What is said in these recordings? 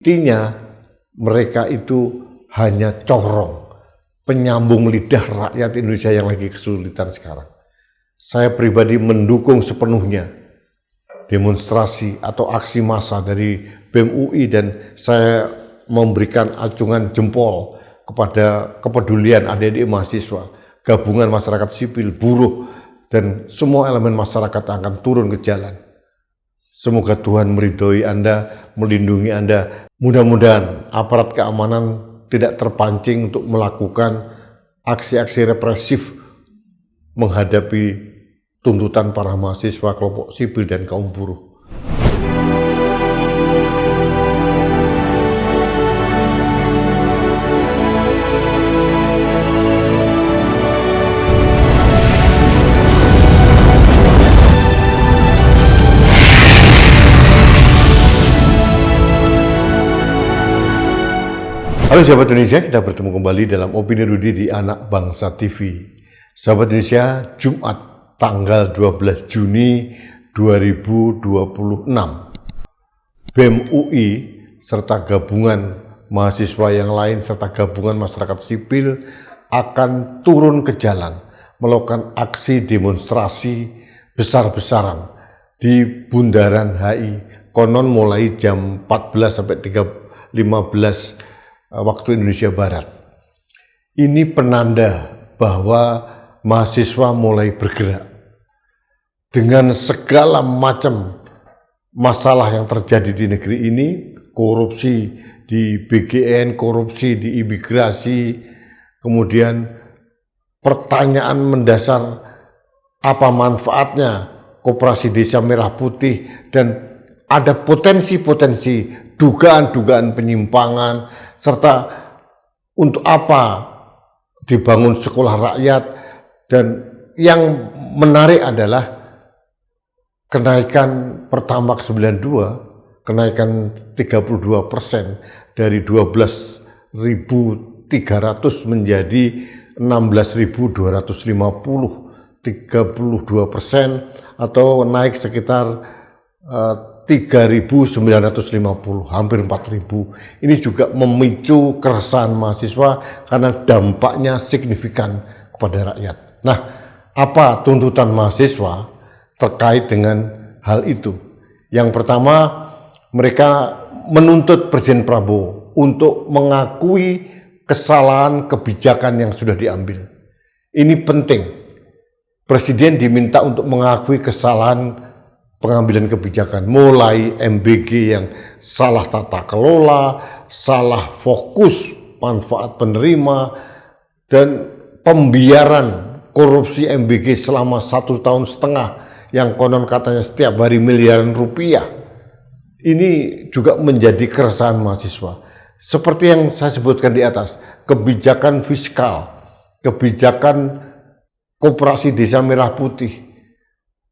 Intinya mereka itu hanya corong, penyambung lidah rakyat Indonesia yang lagi kesulitan sekarang. Saya pribadi mendukung sepenuhnya demonstrasi atau aksi massa dari BEM UI, dan saya memberikan acungan jempol kepada kepedulian adik-adik mahasiswa, gabungan masyarakat sipil, buruh, dan semua elemen masyarakat akan turun ke jalan. Semoga Tuhan meridhoi Anda, melindungi Anda. Mudah-mudahan aparat keamanan tidak terpancing untuk melakukan aksi-aksi represif menghadapi tuntutan para mahasiswa, kelompok sipil, dan kaum buruh. Halo sahabat Indonesia, kita bertemu kembali dalam Opini Rudy di Anak Bangsa TV. Sahabat Indonesia, Jumat tanggal 12 Juni 2026. BEM UI serta gabungan mahasiswa yang lain serta gabungan masyarakat sipil akan turun ke jalan melakukan aksi demonstrasi besar-besaran di Bundaran HI. Konon mulai jam 14 sampai 15 waktu Indonesia Barat. Ini penanda bahwa mahasiswa mulai bergerak. Dengan segala macam masalah yang terjadi di negeri ini, korupsi di BGN, korupsi di imigrasi, kemudian pertanyaan mendasar apa manfaatnya Koperasi Desa Merah Putih, dan ada potensi-potensi dugaan-dugaan penyimpangan, serta untuk apa dibangun sekolah rakyat. Dan yang menarik adalah kenaikan Pertamax 92, kenaikan 32% dari 12.300 menjadi 16.250, 32%, atau naik sekitar 3.950, hampir 4.000. Ini juga memicu keresahan mahasiswa karena dampaknya signifikan kepada rakyat. Nah, apa tuntutan mahasiswa terkait dengan hal itu? Yang pertama, mereka menuntut Presiden Prabowo untuk mengakui kesalahan kebijakan yang sudah diambil. Ini penting. Presiden diminta untuk mengakui kesalahan pengambilan kebijakan, mulai MBG yang salah tata kelola, salah fokus manfaat penerima, dan pembiaran korupsi MBG selama 1,5 tahun yang konon katanya setiap hari miliaran rupiah. Ini juga menjadi keresahan mahasiswa. Seperti yang saya sebutkan di atas, kebijakan fiskal, kebijakan Koperasi Desa Merah Putih,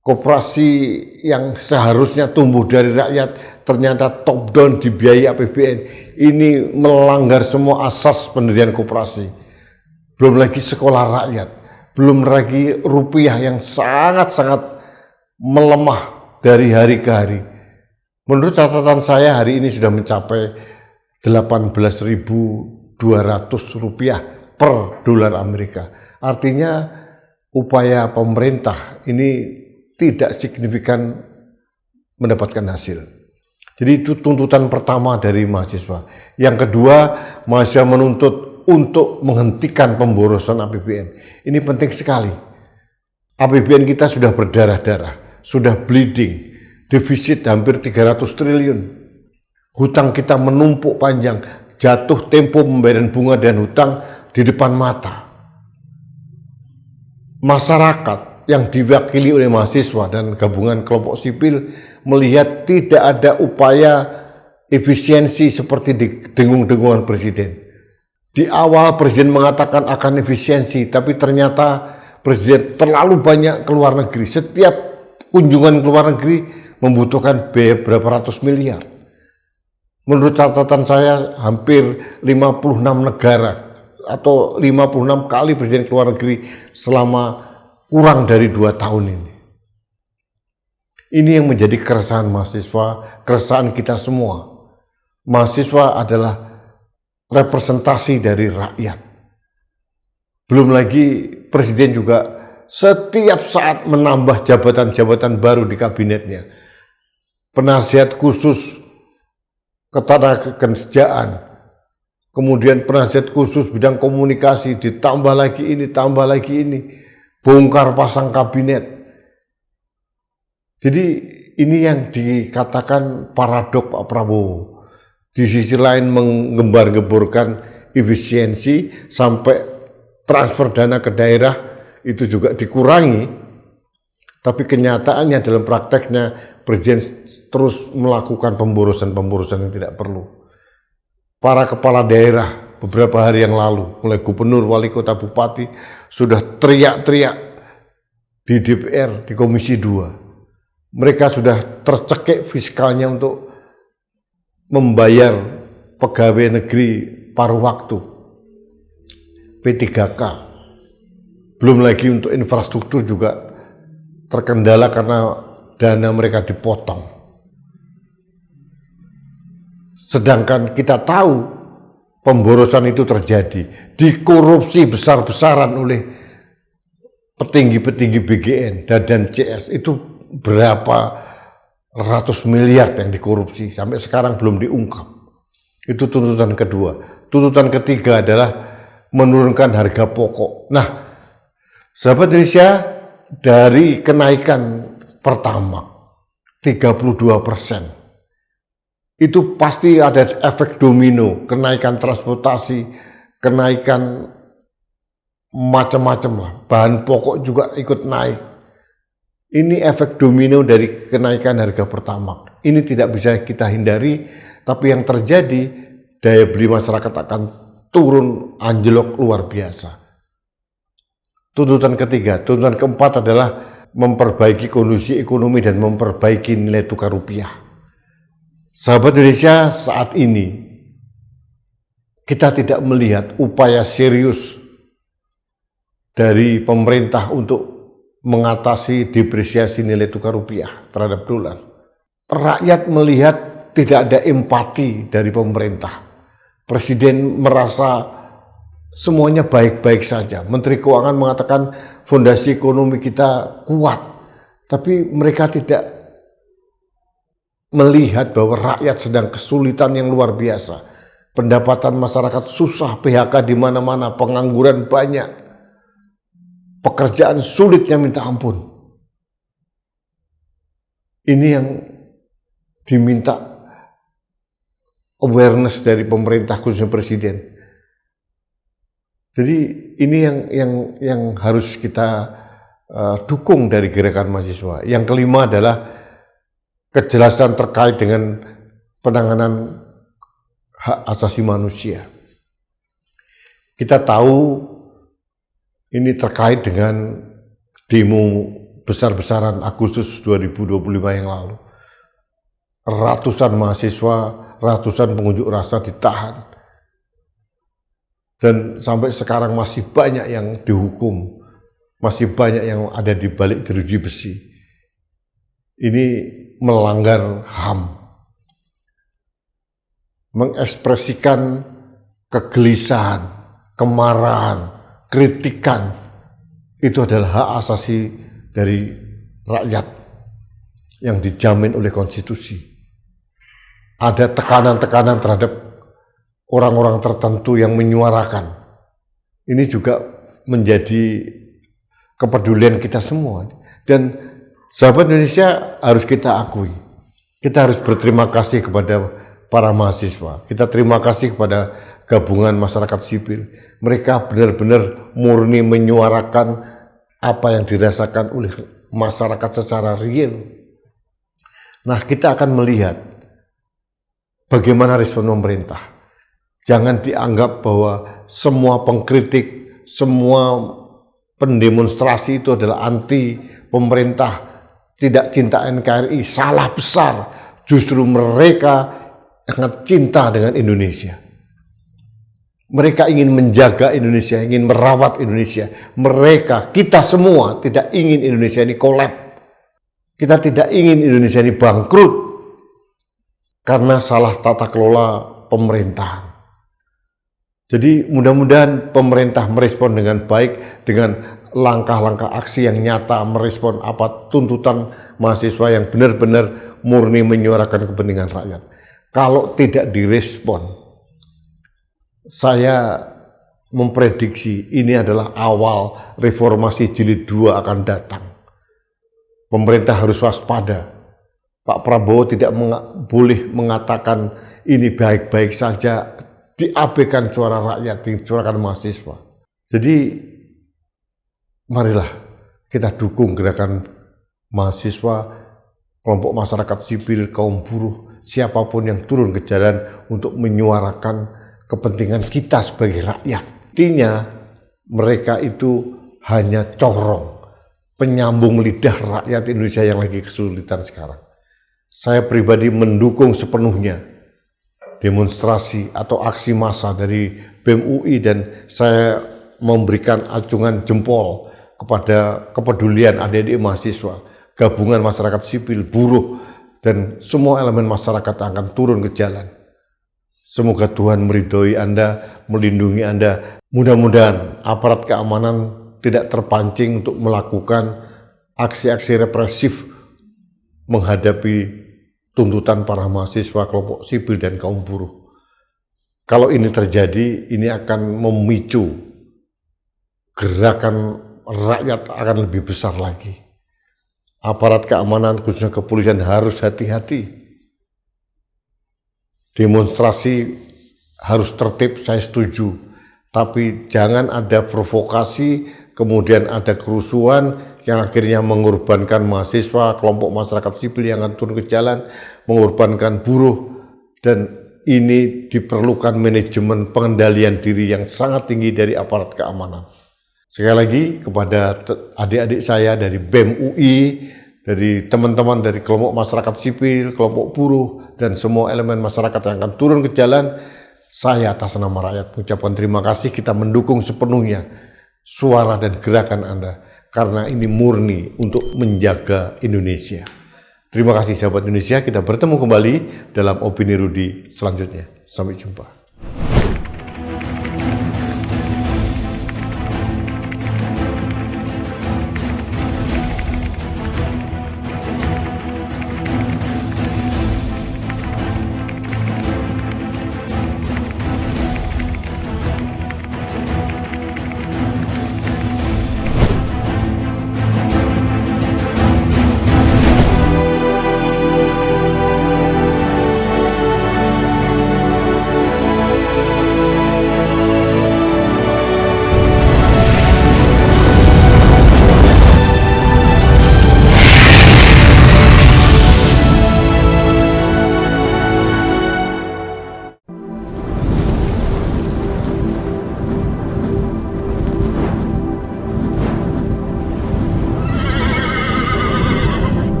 koperasi yang seharusnya tumbuh dari rakyat ternyata top down dibiayai APBN. Ini melanggar semua asas pendirian koperasi. Belum lagi sekolah rakyat, belum lagi rupiah yang sangat-sangat melemah dari hari ke hari. Menurut catatan saya hari ini sudah mencapai 18.200 rupiah per dolar Amerika. Artinya upaya pemerintah ini tidak signifikan mendapatkan hasil. Jadi itu tuntutan pertama dari mahasiswa. Yang kedua, mahasiswa menuntut untuk menghentikan pemborosan APBN. Ini penting sekali. APBN kita sudah berdarah-darah, sudah bleeding, defisit hampir 300 triliun. Hutang kita menumpuk panjang, jatuh tempo pembayaran bunga dan hutang di depan mata. Masyarakat yang diwakili oleh mahasiswa dan gabungan kelompok sipil melihat tidak ada upaya efisiensi seperti di dengung-dengungan Presiden. Di awal Presiden mengatakan akan efisiensi, tapi ternyata Presiden terlalu banyak keluar negeri. Setiap kunjungan keluar negeri membutuhkan biaya berapa ratus miliar. Menurut catatan saya hampir 56 negara atau 56 kali Presiden keluar negeri selama kurang dari 2 tahun ini. Ini yang menjadi keresahan mahasiswa, keresahan kita semua. mahasiswa adalah representasi dari rakyat. Belum lagi presiden juga setiap saat menambah jabatan-jabatan baru di kabinetnya. Penasihat khusus ketenagakerjaan, kemudian penasihat khusus bidang komunikasi, ditambah lagi ini, tambah lagi ini, bongkar pasang kabinet. Jadi ini yang dikatakan paradok Pak Prabowo. Di sisi lain menggembar-gemborkan efisiensi sampai transfer dana ke daerah itu juga dikurangi, tapi kenyataannya dalam prakteknya presiden terus melakukan pemborosan-pemborosan yang tidak perlu. Para kepala daerah beberapa hari yang lalu, mulai gubernur, wali kota, bupati, sudah teriak-teriak di DPR, di Komisi 2. Mereka sudah tercekik fiskalnya untuk membayar pegawai negeri paruh waktu, P3K. Belum lagi untuk infrastruktur juga terkendala karena dana mereka dipotong. Sedangkan kita tahu pemborosan itu terjadi, dikorupsi besar-besaran oleh petinggi-petinggi BGN dan CS. Itu berapa ratus miliar yang dikorupsi, sampai sekarang belum diungkap. Itu tuntutan kedua. Tuntutan ketiga adalah menurunkan harga pokok. Nah, sahabat Indonesia, dari kenaikan pertama 32%, itu pasti ada efek domino, kenaikan transportasi, kenaikan macam-macam lah, bahan pokok juga ikut naik. Ini efek domino dari kenaikan harga pertamax. Ini tidak bisa kita hindari, tapi yang terjadi daya beli masyarakat akan turun anjlok luar biasa. Tuntutan ketiga, tuntutan keempat adalah memperbaiki kondisi ekonomi dan memperbaiki nilai tukar rupiah. Sahabat Indonesia, saat ini kita tidak melihat upaya serius dari pemerintah untuk mengatasi depresiasi nilai tukar rupiah terhadap dolar. Rakyat melihat tidak ada empati dari pemerintah. Presiden merasa semuanya baik-baik saja. Menteri Keuangan mengatakan fondasi ekonomi kita kuat, tapi mereka tidak melihat bahwa rakyat sedang kesulitan yang luar biasa. Pendapatan masyarakat susah, PHK di mana-mana, pengangguran banyak. Pekerjaan sulitnya minta ampun. Ini yang diminta awareness dari pemerintah khususnya presiden. Jadi ini yang harus kita dukung dari gerakan mahasiswa. Yang kelima adalah kejelasan terkait dengan penanganan hak asasi manusia. Kita tahu ini terkait dengan demo besar-besaran Agustus 2025 yang lalu. Ratusan mahasiswa, ratusan pengunjuk rasa ditahan. Dan sampai sekarang masih banyak yang dihukum, masih banyak yang ada di balik jeruji besi. Ini melanggar HAM. Mengekspresikan kegelisahan, kemarahan, kritikan, itu adalah hak asasi dari rakyat yang dijamin oleh konstitusi. Ada tekanan-tekanan terhadap orang-orang tertentu yang menyuarakan. Ini juga menjadi kepedulian kita semua. Dan sahabat Indonesia, harus kita akui, kita harus berterima kasih kepada para mahasiswa. Kita terima kasih kepada gabungan masyarakat sipil. Mereka benar-benar murni menyuarakan apa yang dirasakan oleh masyarakat secara real. Nah, kita akan melihat bagaimana respon pemerintah. Jangan dianggap bahwa semua pengkritik, semua pendemonstrasi itu adalah anti pemerintah, tidak cinta NKRI. Salah besar. Justru mereka sangat cinta dengan Indonesia. Mereka ingin menjaga Indonesia, ingin merawat Indonesia. Kita semua tidak ingin Indonesia ini kolap. Kita tidak ingin Indonesia ini bangkrut. karena salah tata kelola pemerintahan. Jadi mudah-mudahan pemerintah merespon dengan baik dengan langkah-langkah aksi yang nyata, merespon apa tuntutan mahasiswa yang benar-benar murni menyuarakan kepentingan rakyat. Kalau tidak direspon, saya memprediksi ini adalah awal reformasi jilid 2 akan datang. Pemerintah harus waspada. Pak Prabowo tidak boleh mengatakan ini baik-baik saja, diabaikan suara rakyat, disuarakan mahasiswa. Jadi marilah kita dukung gerakan mahasiswa, kelompok masyarakat sipil, kaum buruh, siapapun yang turun ke jalan untuk menyuarakan kepentingan kita sebagai rakyat. Artinya mereka itu hanya corong, penyambung lidah rakyat Indonesia yang lagi kesulitan sekarang. Saya pribadi mendukung sepenuhnya demonstrasi atau aksi massa dari BEM UI dan saya memberikan acungan jempol kepada kepedulian adik-adik mahasiswa, gabungan masyarakat sipil, buruh, dan semua elemen masyarakat akan turun ke jalan. Semoga Tuhan meridhoi Anda, melindungi Anda. Mudah-mudahan aparat keamanan tidak terpancing untuk melakukan aksi-aksi represif menghadapi tuntutan para mahasiswa, kelompok sipil, dan kaum buruh. Kalau ini terjadi, ini akan memicu gerakan rakyat akan lebih besar lagi. Aparat keamanan, khususnya kepolisian, harus hati-hati. Demonstrasi harus tertib, saya setuju. Tapi jangan ada provokasi, kemudian ada kerusuhan yang akhirnya mengorbankan mahasiswa, kelompok masyarakat sipil yang akan turun ke jalan, mengorbankan buruh, dan ini diperlukan manajemen pengendalian diri yang sangat tinggi dari aparat keamanan. Sekali lagi kepada adik-adik saya dari BEM UI, dari teman-teman dari kelompok masyarakat sipil, kelompok buruh, dan semua elemen masyarakat yang akan turun ke jalan, saya atas nama rakyat mengucapkan terima kasih. Kita mendukung sepenuhnya suara dan gerakan Anda, karena ini murni untuk menjaga Indonesia. Terima kasih sahabat Indonesia, kita bertemu kembali dalam Opini Rudi selanjutnya. Sampai jumpa.